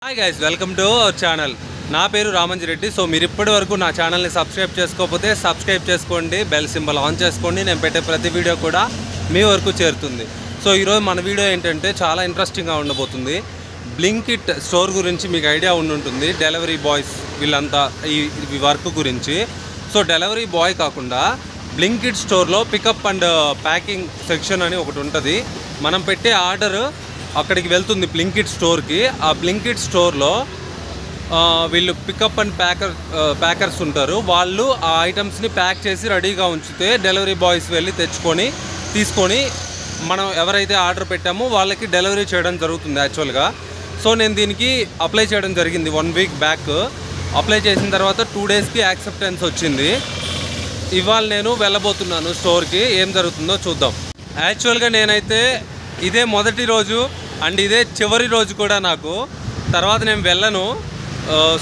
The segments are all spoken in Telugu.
Hi guys, welcome to our channel. నా పేరు రామంజి రెడ్డి. సో మీరు ఇప్పటి వరకు నా ఛానల్ని సబ్స్క్రైబ్ చేసుకోకపోతే సబ్స్క్రైబ్ చేసుకోండి, బెల్ సింబల్ ఆన్ చేసుకోండి. నేను పెట్టే ప్రతి వీడియో కూడా మీ వరకు చేరుతుంది. సో ఈరోజు మన వీడియో ఏంటంటే చాలా ఇంట్రెస్టింగ్గా ఉండబోతుంది. బ్లింకిట్ స్టోర్ గురించి మీకు ఐడియా ఉంటుంది. డెలివరీ బాయ్స్ వీళ్ళంతా ఈ వర్క్ గురించి. సో డెలివరీ బాయ్ కాకుండా బ్లింకిట్ స్టోర్లో పికప్ అండ్ ప్యాకింగ్ సెక్షన్ అని ఒకటి ఉంటుంది. మనం పెట్టే ఆర్డర్ అక్కడికి వెళ్తుంది బ్లింకిట్ స్టోర్కి. ఆ బ్లింకిట్ స్టోర్లో వీళ్ళు పికప్ అండ్ ప్యాకర్స్ ఉంటారు. వాళ్ళు ఆ ఐటమ్స్ని ప్యాక్ చేసి రెడీగా ఉంచితే డెలివరీ బాయ్స్ వెళ్ళి తీసుకొని మనం ఎవరైతే ఆర్డర్ పెట్టామో వాళ్ళకి డెలివరీ చేయడం జరుగుతుంది యాక్చువల్గా. సో నేను దీనికి అప్లై చేయడం జరిగింది 1 వీక్ బ్యాక్. అప్లై చేసిన తర్వాత 2 డేస్కి యాక్సెప్టెన్స్ వచ్చింది. ఇవాళ నేను వెళ్ళబోతున్నాను స్టోర్కి. ఏం జరుగుతుందో చూద్దాం. యాక్చువల్గా నేనైతే ఇదే మొదటి రోజు అండ్ ఇదే చివరి రోజు కూడా. నాకు తర్వాత నేను వెళ్ళను.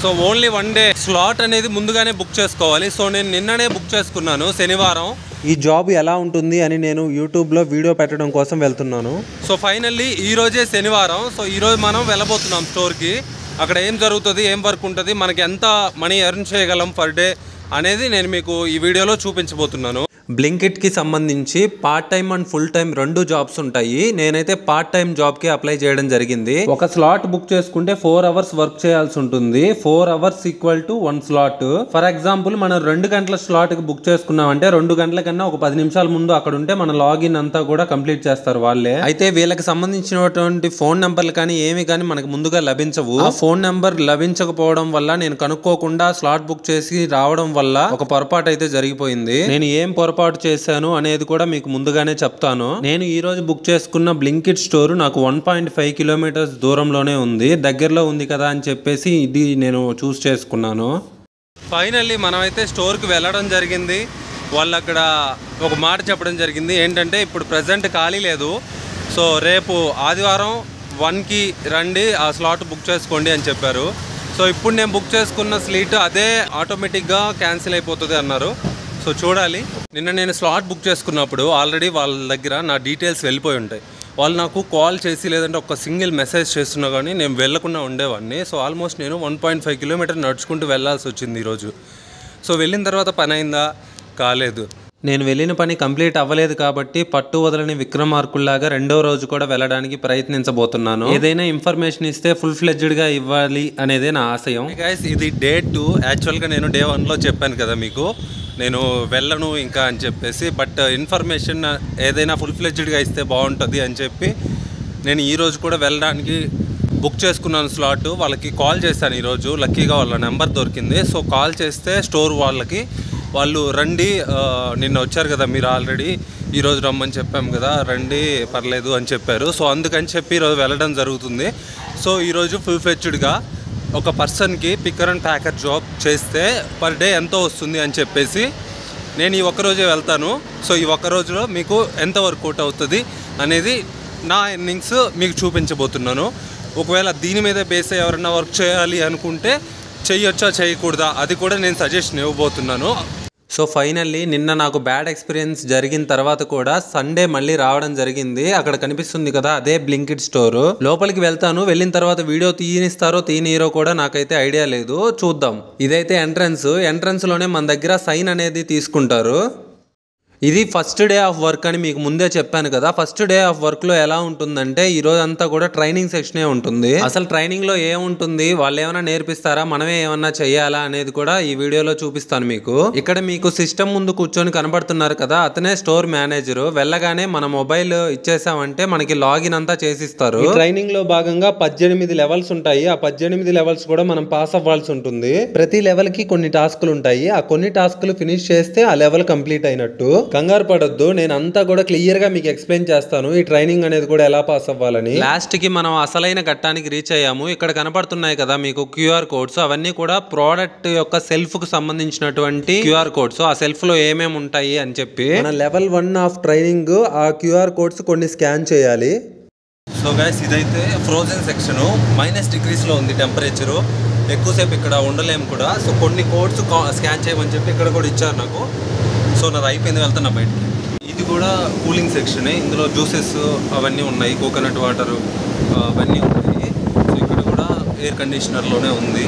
సో ఓన్లీ 1 డే స్లాట్ అనేది ముందుగానే బుక్ చేసుకోవాలి. సో నేను నిన్ననే బుక్ చేసుకున్నాను, శనివారం. ఈ జాబ్ ఎలా ఉంటుంది అని నేను యూట్యూబ్లో వీడియో పెట్టడం కోసం వెళ్తున్నాను. సో ఫైనల్లీ ఈరోజే శనివారం. సో ఈరోజు మనం వెళ్ళబోతున్నాం స్టోర్కి. అక్కడ ఏం జరుగుతుంది, ఏం వర్క్ ఉంటుంది, మనకి ఎంత మనీ ఎర్న్ చేయగలం పర్ డే అనేది నేను మీకు ఈ వీడియోలో చూపించబోతున్నాను. బ్లింకిట్కి సంబంధించి part time and full time 2 jobs ఉంటాయి. నేనైతే పార్ట్ టైం జాబ్కి అప్లై చేయడం జరిగింది. ఒక స్లాట్ బుక్ చేసుకుంటే 4 అవర్స్ వర్క్ చేయాల్సి ఉంటుంది. 4 hours equal to 1 slot. For example మనం 2 గంటల స్లాట్కి బుక్ చేసుకున్నామంటే 2 గంటల కన్నా ఒక 10 నిమిషాల ముందు అక్కడ ఉంటే మన లాగిన్ అంతా కూడా కంప్లీట్ చేస్తారు వాళ్ళే. అయితే వీళ్ళకి సంబంధించినటువంటి ఫోన్ నెంబర్లు కానీ ఏమి కానీ మనకు ముందుగా లభించవు. ఆ ఫోన్ నెంబర్ లభించకపోవడం వల్ల నేను కనుక్కోకుండా స్లాట్ బుక్ చేసి రావడం వల్ల ఒక పొరపాటు అయితే జరిగిపోయింది. నేను ఏం పొరపాటు చేశాను అనేది కూడా మీకు ముందుగానే చెప్తాను. నేను ఈ రోజు బుక్ చేసుకున్న బ్లింకిట్ స్టోర్ నాకు 1.5 కిలోమీటర్స్ దూరంలోనే ఉంది. దగ్గరలో ఉంది కదా అని చెప్పేసి ఇది నేను చూస్ చేసుకున్నాను. ఫైనల్లీ మనమైతే స్టోర్కి వెళ్ళడం జరిగింది. వాళ్ళు అక్కడ ఒక మాట చెప్పడం జరిగింది ఏంటంటే, ఇప్పుడు ప్రజెంట్ ఖాళీ లేదు, సో రేపు ఆదివారం 1కి రండి, ఆ స్లాట్ బుక్ చేసుకోండి అని చెప్పారు. సో ఇప్పుడు నేను బుక్ చేసుకున్న స్లీట్ అదే ఆటోమేటిక్గా క్యాన్సిల్ అయిపోతుంది అన్నారు. సో చూడాలి. నిన్న నేను స్లాట్ బుక్ చేసుకున్నప్పుడు ఆల్రెడీ వాళ్ళ దగ్గర నా డీటెయిల్స్ వెళ్ళిపోయి ఉంటాయి. వాళ్ళు నాకు కాల్ చేసి లేదంటే ఒక సింగిల్ మెసేజ్ చేస్తున్నా కానీ నేను వెళ్ళకుండా ఉండేవాడిని. సో ఆల్మోస్ట్ నేను 1.5 కిలోమీటర్ నడుచుకుంటూ వెళ్ళాల్సి వచ్చింది ఈరోజు. సో వెళ్ళిన తర్వాత పని అయిందా, కాలేదు. నేను వెళ్ళిన పని కంప్లీట్ అవ్వలేదు కాబట్టి పట్టు వదలని విక్రమార్కుల్లాగా 2వ రోజు కూడా వెళ్ళడానికి ప్రయత్నించబోతున్నాను. ఏదైనా ఇన్ఫర్మేషన్ ఇస్తే ఫుల్ ఫ్లెడ్జ్డ్గా ఇవ్వాలి అనేదే నా ఆశయం. గైస్, ఇది డే 2. యాక్చువల్గా నేను డే 1లో చెప్పాను కదా మీకు, నేను వెళ్ళను ఇంకా అని చెప్పేసి. బట్ ఇన్ఫర్మేషన్ ఏదైనా ఫుల్ ఫ్లెడ్జ్డ్గా ఇస్తే బాగుంటుంది అని చెప్పి నేను ఈరోజు కూడా వెళ్ళడానికి బుక్ చేసుకున్నాను స్లాట్. వాళ్ళకి కాల్ చేశాను ఈరోజు. లక్కీగా వాళ్ళ నెంబర్ దొరికింది. సో కాల్ చేస్తే స్టోర్ వాళ్ళకి, వాళ్ళు రండి, నిన్న వచ్చారు కదా మీరు ఆల్రెడీ, ఈరోజు రమ్మని చెప్పాము కదా, రండి పర్లేదు అని చెప్పారు. సో అందుకని చెప్పి ఈరోజు వెళ్ళడం జరుగుతుంది. సో ఈరోజు ఫుల్ ఫ్లెడ్జ్డ్గా ఒక పర్సన్కి పిక్కర్ అండ్ ప్యాకర్ జాబ్ చేస్తే పర్ డే ఎంతో వస్తుంది అని చెప్పేసి నేను ఈ ఒక్కరోజే వెళ్తాను. సో ఈ ఒక్కరోజులో మీకు ఎంత వర్కౌట్ అవుతుంది అనేది నా ఎర్నింగ్స్ మీకు చూపించబోతున్నాను. ఒకవేళ దీని మీద బేస్ ఎవరైనా వర్క్ చేయాలి అనుకుంటే చేయొచ్చా చేయకూడదా అది కూడా నేను సజెషన్ ఇవ్వబోతున్నాను. సో ఫైనల్లీ నిన్న నాకు బ్యాడ్ ఎక్స్పీరియన్స్ జరిగిన తర్వాత కూడా సండే మళ్ళీ రావడం జరిగింది. అక్కడ కనిపిస్తుంది కదా అదే బ్లింకిట్ స్టోర్. లోపలికి వెళ్తాను. వెళ్ళిన తర్వాత వీడియో తీయనిస్తారో తీయనీరో కూడా నాకైతే ఐడియా లేదు, చూద్దాం. ఇదైతే ఎంట్రన్స్ లోనే మన దగ్గర సైన్ అనేది తీసుకుంటారు. ఇది ఫస్ట్ డే ఆఫ్ వర్క్ అని మీకు ముందే చెప్పాను కదా. ఫస్ట్ డే ఆఫ్ వర్క్ లో ఎలా ఉంటుందంటే ఈ రోజు అంతా కూడా ట్రైనింగ్ సెక్షనే ఉంటుంది. అసలు ట్రైనింగ్ లో ఏముంటుంది, వాళ్ళు ఏమైనా నేర్పిస్తారా, మనమే ఏమన్నా చెయ్యాలా అనేది కూడా ఈ వీడియోలో చూపిస్తాను మీకు. ఇక్కడ మీకు సిస్టమ్ ముందు కూర్చొని కనబడుతున్నారు కదా, అతనే స్టోర్ మేనేజర్. వెళ్ళగానే మన మొబైల్ ఇచ్చేసామంటే మనకి లాగిన్ అంతా చేసిస్తారు. ట్రైనింగ్ లో భాగంగా 18 లెవెల్స్ ఉంటాయి. ఆ 18 లెవెల్స్ కూడా మనం పాస్ అవ్వాల్సి ఉంటుంది. ప్రతి లెవెల్ కి కొన్ని టాస్కులు ఉంటాయి. ఆ కొన్ని టాస్కులు ఫినిష్ చేస్తే ఆ లెవెల్ కంప్లీట్ అయినట్టు. కంగారు పడొద్దు, నేను అంతా కూడా క్లియర్ గా మీకు ఎక్స్ప్లెయిన్ చేస్తాను ఈ ట్రైనింగ్ అనేది కూడా ఎలా పాస్ అవ్వాలని. లాస్ట్ కి మనం అసలైన ఘట్టానికి రీచ్ అయ్యాము. ఇక్కడ కనపడుతున్నాయి కదా మీకు క్యూఆర్ కోడ్స్. అవన్నీ కూడా ప్రోడక్ట్ యొక్క సెల్ఫ్ కు సంబంధించినటువంటి క్యూఆర్ కోడ్స్. ఆ సెల్ఫ్ లో ఏమేమి ఉంటాయి అని చెప్పి మన లెవెల్ 1 ఆఫ్ ట్రైనింగ్ ఆ క్యూఆర్ కోడ్స్ కొన్ని స్కాన్ చేయాలి. సో గైస్, ఇదైతే ఫ్రోజన్ సెక్షన్. -డిగ్రీస్ లో ఉంది టెంపరేచరు. ఎక్కువసేపు ఇక్కడ ఉండలేము కూడా. సో కొన్ని కోడ్స్ స్కాన్ చేయమని చెప్పి ఇక్కడ కూడా ఇచ్చారు నాకు. సో నాది అయిపోయింది, వెళ్తున్నా బయటికి. ఇది కూడా కూలింగ్ సెక్షనే. ఇందులో జ్యూసెస్ అవన్నీ ఉన్నాయి, కోకోనట్ వాటర్ అవన్నీ ఉన్నాయి. సో ఇక్కడ కూడా ఎయిర్ కండిషనర్లోనే ఉంది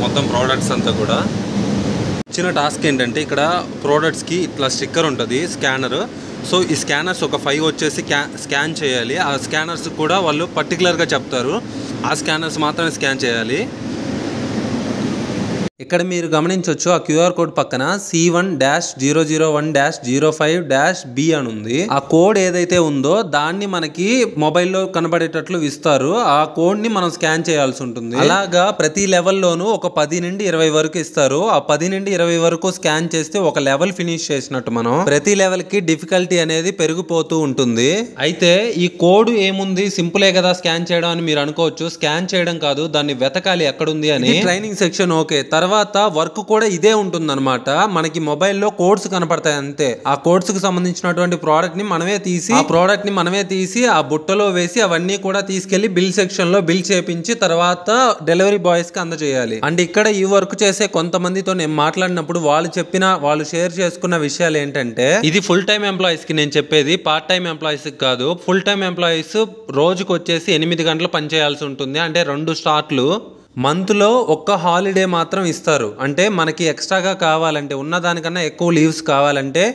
మొత్తం ప్రోడక్ట్స్ అంతా కూడా. చిన్న టాస్క్ ఏంటంటే ఇక్కడ ప్రోడక్ట్స్కి ఇట్లా స్టిక్కర్ ఉంటుంది, స్కానర్. సో ఈ స్కానర్స్ ఒక 5 వచ్చేసి స్కాన్ చేయాలి. ఆ స్కానర్స్ కూడా వాళ్ళు పర్టికులర్గా చెప్తారు, ఆ స్కానర్స్ మాత్రమే స్కాన్ చేయాలి. ఇక్కడ మీరు గమనించవచ్చు ఆ క్యూఆర్ కోడ్ పక్కన C1-001-05-B అని ఉంది. ఆ కోడ్ ఏదైతే ఉందో దాన్ని మనకి మొబైల్లో కనబడేటట్లు ఇస్తారు. ఆ కోడ్ ని మనం స్కాన్ చేయాల్సి ఉంటుంది. అలాగా ప్రతి లెవెల్లోనూ ఒక 10 నుండి 20 వరకు ఇస్తారు. ఆ 10 నుండి 20 వరకు స్కాన్ చేస్తే ఒక లెవెల్ ఫినిష్ చేసినట్టు. మనం ప్రతి లెవెల్ కి డిఫికల్టీ అనేది పెరిగిపోతూ ఉంటుంది. అయితే ఈ కోడ్ ఏముంది, సింపులే కదా స్కాన్ చేయడం అని మీరు అనుకోవచ్చు. స్కాన్ చేయడం కాదు, దాన్ని వెతకాలి ఎక్కడుంది అని. Training section okay. తర్వాత వర్క్ కూడా ఇదే ఉంటుంది అనమాట. మనకి మొబైల్లో కోడ్స్ కనపడతాయి అంతే. ఆ కోడ్స్ కి సంబంధించినటువంటి ప్రోడక్ట్ ని మనమే తీసి ఆ బుట్టలో వేసి అవన్నీ కూడా తీసుకెళ్లి బిల్ సెక్షన్ లో బిల్ చేపించి తర్వాత డెలివరీ బాయ్స్ కి అందజేయాలి. అండ్ ఇక్కడ ఈ వర్క్ చేసే కొంతమందితో నేను మాట్లాడినప్పుడు వాళ్ళు షేర్ చేసుకున్న విషయాలు ఏంటంటే, ఇది ఫుల్ టైం ఎంప్లాయీస్ కి నేను చెప్పేది, పార్ట్ టైం ఎంప్లాయీస్ కి కాదు. ఫుల్ టైం ఎంప్లాయీస్ రోజుకు వచ్చేసి 8 గంటలు పనిచేయాల్సి ఉంటుంది. అంటే 2 స్టార్ట్లు. మంత్లో ఒక్క హాలిడే మాత్రం ఇస్తారు. అంటే మనకి ఎక్స్ట్రాగా కావాలంటే, ఉన్నదానికన్నా ఎక్కువ లీవ్స్ కావాలంటే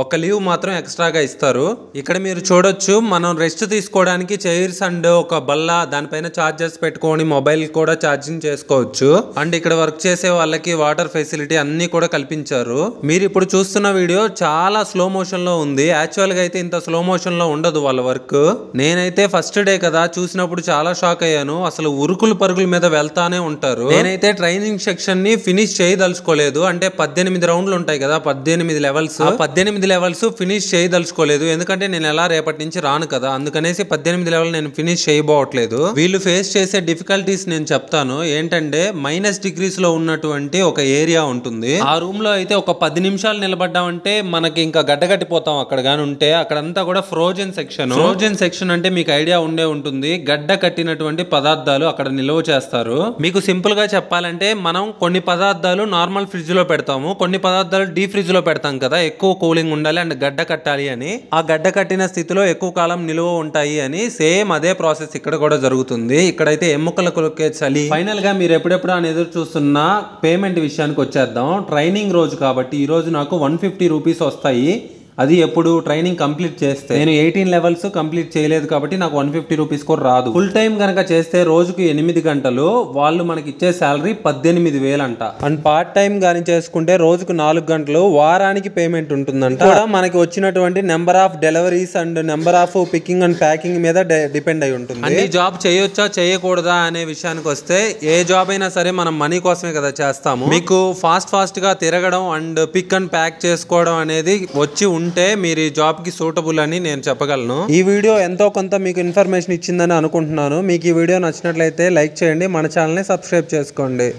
ఒక లీవ్ మాత్రం ఎక్స్ట్రాగా ఇస్తారు. ఇక్కడ మీరు చూడొచ్చు, మనం రెస్ట్ తీసుకోవడానికి చైర్స్ అండ్ ఒక బల్ల, దానిపైన చార్జర్స్ పెట్టుకొని మొబైల్ కూడా ఛార్జింగ్ చేసుకోవచ్చు. అండ్ ఇక్కడ వర్క్ చేసే వాళ్ళకి వాటర్ ఫెసిలిటీ అన్ని కూడా కల్పించారు. మీరు ఇప్పుడు చూస్తున్న వీడియో చాలా స్లో మోషన్ లో ఉంది. యాక్చువల్ గా అయితే ఇంత స్లో మోషన్ లో ఉండదు వాళ్ళ వర్క్. నేనైతే ఫస్ట్ డే కదా చూసినప్పుడు చాలా షాక్ అయ్యాను. అసలు ఉరుకులు పరుగుల మీద వెళ్తానే ఉంటారు. నేనైతే ట్రైనింగ్ సెక్షన్ ని ఫినిష్ చేయదలుచుకోలేదు. అంటే 18 రౌండ్లు ఉంటాయి కదా, 18 లెవెల్స్. 18 లెవెల్స్ ఫినిష్ చేయదలుచుకోలేదు, ఎందుకంటే నేను ఎలా రేపటి నుంచి రాను కదా. అందుకనేసి 18 లెవెల్ నేను ఫినిష్ చేయబోవట్లేదు. వీళ్ళు ఫేస్ చేసే డిఫికల్టీస్ నేను చెప్తాను. ఏంటంటే -డిగ్రీస్ లో ఉన్నటువంటి ఒక ఏరియా ఉంటుంది. ఆ రూమ్ లో అయితే ఒక 10 నిమిషాలు నిలబడ్డామంటే మనకి ఇంకా గడ్డగట్టిపోతాం. అక్కడ గాని ఉంటే అక్కడంతా కూడా ఫ్రోజన్ సెక్షన్ అంటే మీకు ఐడియా ఉండే ఉంటుంది. గడ్డ కట్టినటువంటి పదార్థాలు అక్కడ నిల్వ చేస్తారు. మీకు సింపుల్ గా చెప్పాలంటే, మనం కొన్ని పదార్థాలు నార్మల్ ఫ్రిడ్జ్ లో పెడతాము, కొన్ని పదార్థాలు డీప్ ఫ్రిడ్జ్ లో పెడతాం కదా, ఎక్కువ కూలింగ్ ఉండాలి అండ్ గడ్డ కట్టాలి అని. ఆ గడ్డ కట్టిన స్థితిలో ఎక్కువ కాలం నిలువ ఉంటాయి అని. సేమ్ అదే ప్రాసెస్ ఇక్కడ కూడా జరుగుతుంది. ఇక్కడైతే ఎముకలకు చలి. ఫైనల్ గా మీరు ఎప్పుడెప్పుడు అని ఎదురు చూస్తున్న పేమెంట్ విషయానికి వచ్చేద్దాం. ట్రైనింగ్ రోజు కాబట్టి ఈ రోజు నాకు 150 రూపీస్ వస్తాయి. అది ఎప్పుడు ట్రైనింగ్ కంప్లీట్ చేస్తే. నేను 18 లెవెల్స్ కంప్లీట్ చేయలేదు కాబట్టి నాకు 150 రూపీస్ కూడా రాదు. ఫుల్ టైం కనుక చేస్తే రోజుకు 8 గంటలు, వాళ్ళు మనకి ఇచ్చే శాలరీ 18,000 అంట. అండ్ పార్ట్ టైం గానీ చేసుకుంటే రోజుకు 4 గంటలు, వారానికి పేమెంట్ ఉంటుందంట. కూడా మనకి వచ్చినటువంటి number of deliveries and number of picking and packing మీద డిపెండ్ అయి ఉంటుంది. అన్ని జాబ్ చేయొచ్చా చేయకూడదా అనే విషయానికి వస్తే, ఏ జాబ్ అయినా సరే మనం మనీ కోసమే కదా చేస్తాము. మీకు ఫాస్ట్ గా తిరగడం అండ్ పిక్ అండ్ ప్యాక్ చేసుకోవడం అనేది వచ్చి ఉంటే మీరు ఈ జాబ్ కి సూటబుల్ అని నేను చెప్పగలను. ఈ వీడియో ఎంతో కొంత మీకు ఇన్ఫర్మేషన్ ఇచ్చిందని అనుకుంటున్నాను. మీకు ఈ వీడియో నచ్చినట్లయితే లైక్ చేయండి, మన ఛానల్ ని సబ్స్క్రైబ్ చేసుకోండి.